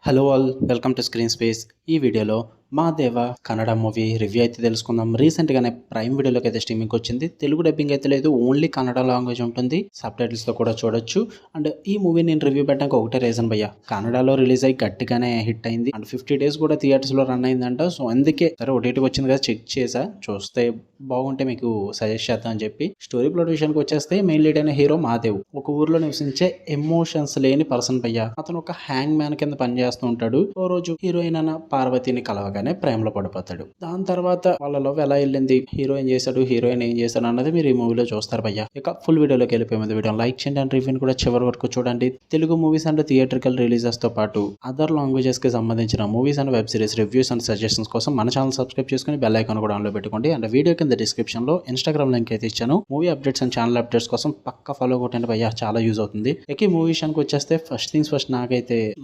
Hello all, welcome to screen space. ఈ వీడియోలో మా దేవ కన్నడ మూవీ రివ్యూ అయితే తెలుసుకుందాం. రీసెంట్గానే ప్రైమ్ వీడియోలోకి అయితే స్ట్రీమింగ్ వచ్చింది. తెలుగు డబ్బింగ్ అయితే లేదు, ఓన్లీ కన్నడ లాంగ్వేజ్ ఉంటుంది. సబ్ టైటిల్స్తో కూడా చూడొచ్చు. అండ్ ఈ మూవీ నేను రివ్యూ పెట్టడానికి ఒకటే రీజన్ భయ్య, కన్నడలో రిలీజ్ అయ్యి గట్టిగానే హిట్ అయింది. అండ్ 50 days కూడా థియేటర్స్లో రన్ అయిందంట. సో అందుకే సరే ఓటీటీకి వచ్చింది కదా, చెక్ చేసా, చూస్తే బాగుంటే మీకు సజెస్ట్ చేద్దాం అని చెప్పి. స్టోరీ ప్లాట్ విషయానికి వచ్చేస్తే మెయిన్ లీడ్ అయిన హీరో మాదేవ్ ఒక ఊర్లో నివసించే ఎమోషన్స్ లేని పర్సన్ భయ్య. అతను ఒక హ్యాంగ్ మ్యాన్ కింద పనిచేస్తూ ఉంటాడు. ఓ రోజు హీరోయిన్ అన్న పార్వతిని కలవగానే ప్రేమలో పడిపోతాడు. దాని తర్వాత వాళ్ళ లవ్ ఎలా వెళ్ళింది, హీరో ఏం చేశాడు, హీరోయిన్ ఏం చేశాడు అన్నది మీరు ఈ మూవీలో చూస్తారు భయ్య. ఇక ఫుల్ వీడియోలోకి వెళ్ళిపోయే ముందు వీడియో లైక్ చేయండి అండ్ రివ్యూని కూడా చివరి వరకు చూడండి. Telugu movies and theatrical releases తో పాటు అదర్ లాంగ్వేజెస్ కి సంబంధించిన movies and web series reviews and suggestions కోసం మన ఛానల్ సబ్స్క్రైబ్ చేసుకుని బెల్ ఐకాన్ కూడా ఆన్ లో పెట్టుకోండి. అండ్ వీడియో కింద డిస్క్రిప్షన్ లో ఇన్స్టాగ్రామ్ లింక్ అయితే ఇచ్చాను. Movie updates and channel updates కోసం పక్క ఫాలో కొట్టండి భయ్య, చాలా యూజ్ అవుతుంది. ఇక ఈ మూవీ విషయానికి వచ్చేస్తే ఫస్ట్ థింగ్స్ ఫస్ట్,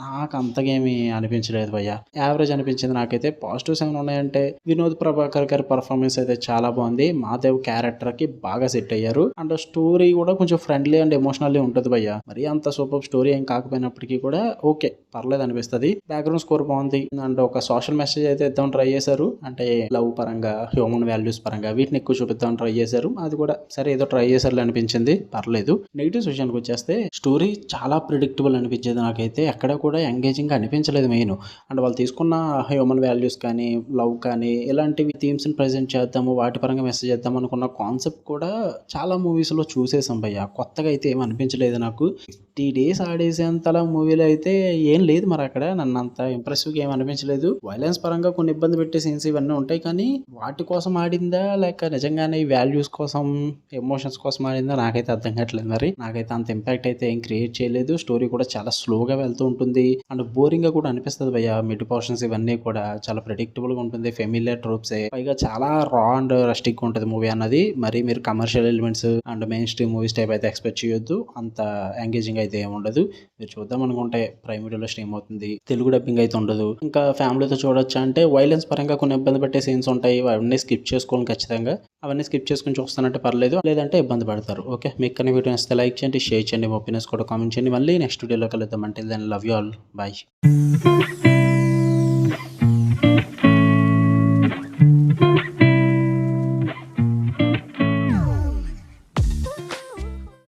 నాకు అంతగా ఏమీ అనిపించలేదు భయ్య. యావరేజ్ అనిపించింది నాకైతే. పాజిటివ్స్ ఏమైనా ఉన్నాయంటే వినోద్ ప్రభాకర్ గారి పర్ఫార్మెన్స్ అయితే చాలా బాగుంది. మాదేవ్ క్యారెక్టర్ కి బాగా సెట్ అయ్యారు. అండ్ స్టోరీ కూడా కొంచెం ఫ్రెండ్లీ అండ్ ఎమోషనల్లీ ఉంటుంది భయ్య. మరి అంత సూపర్ స్టోరీ ఏం కాకపోయినప్పటికీ కూడా ఓకే, పర్లేదు అనిపిస్తుంది. బ్యాక్గ్రౌండ్ స్కోర్ బాగుంది. అండ్ ఒక సోషల్ మెసేజ్ అయితే ఇద్దాం ట్రై చేశారు. అంటే లవ్ పరంగా, హ్యూమన్ వాల్యూస్ పరంగా వీటిని ఎక్కువ చూపిద్దాం ట్రై చేశారు. అది కూడా సరే ఏదో ట్రై చేశారు అనిపించింది, పర్లేదు. నెగిటివ్స్ విషయానికి వచ్చేస్తే స్టోరీ చాలా ప్రిడిక్టబుల్ అనిపించేది నాకైతే. ఎక్కడ కూడా ఎంగేజింగ్ అనిపించలేదు మెయిన్. అండ్ వాళ్ళు తీసుకున్న హ్యూమన్ వాల్యూస్ కానీ, లవ్ కానీ, ఇలాంటివి థీమ్స్ ని ప్రెజెంట్ చేద్దాము, వాటి పరంగా మెసేజ్ చేద్దాం అనుకున్న కాన్సెప్ట్ కూడా చాలా మూవీస్ లో చూసేసాం భయ్య. కొత్తగా అయితే ఏం అనిపించలేదు నాకు. 50 days ఆడేసేంతలా మూవీలో అయితే ఏం లేదు. మరి అక్కడ నన్ను అంత ఇంప్రెసివ్ గా ఏం అనిపించలేదు. వైలెన్స్ పరంగా కొన్ని ఇబ్బంది పెట్టే సీన్స్ ఇవన్నీ ఉంటాయి, కానీ వాటి కోసం ఆడిందా లేక నిజంగానే వాల్యూస్ కోసం, ఎమోషన్స్ కోసం ఆడిందా నాకైతే అర్థం కావట్లేదు. మరి నాకైతే అంత ఇంపాక్ట్ అయితే ఏం క్రియేట్ చేయలేదు. స్టోరీ కూడా చాలా స్లోగా వెళ్తూ ఉంటుంది అండ్ బోరింగ్ గా కూడా అనిపిస్తుంది భయ్య. మిడ్ పోర్షన్స్ ఇవన్నీ కూడా చాలా ప్రెడిక్టబుల్ గా ఉంటుంది. ఫెమిలియర్ ట్రోప్సే, పైగా చాలా రా అండ్ రస్టిక్ ఉంటుంది మూవీ అన్నది. మరి మీరు commercial elements and main stream movies type అయితే ఎక్స్పెక్ట్ చేయొద్దు. అంత ఎంగేజింగ్ అయితే ఏమి ఉండదు. మీరు చూద్దాం అనుకుంటే ప్రైమ్ వీడియోలో స్ట్రీమ్ అవుతుంది. తెలుగు డబ్బింగ్ అయితే ఉండదు. ఇంకా ఫ్యామిలీతో చూడొచ్చా అంటే వైలెన్స్ పరంగా కొన్ని ఇబ్బంది పెట్టే సీన్స్ ఉంటాయి, అవన్నీ స్కిప్ చేసుకోవాలి ఖచ్చితంగా. అవన్నీ స్కిప్ చేసుకుని చూస్తానంటే పర్లేదు, లేదంటే ఇబ్బంది పడతారు. ఓకే, మీకు కానీ వీడియో నచ్చితే లైక్ చేయండి, షేర్ చేయండి, ఒపీనియన్స్ కూడా కామెంట్ చేయండి. మళ్ళీ నెక్స్ట్ వీడియోలో కలుద్దాం. అంటే then love you all, bye.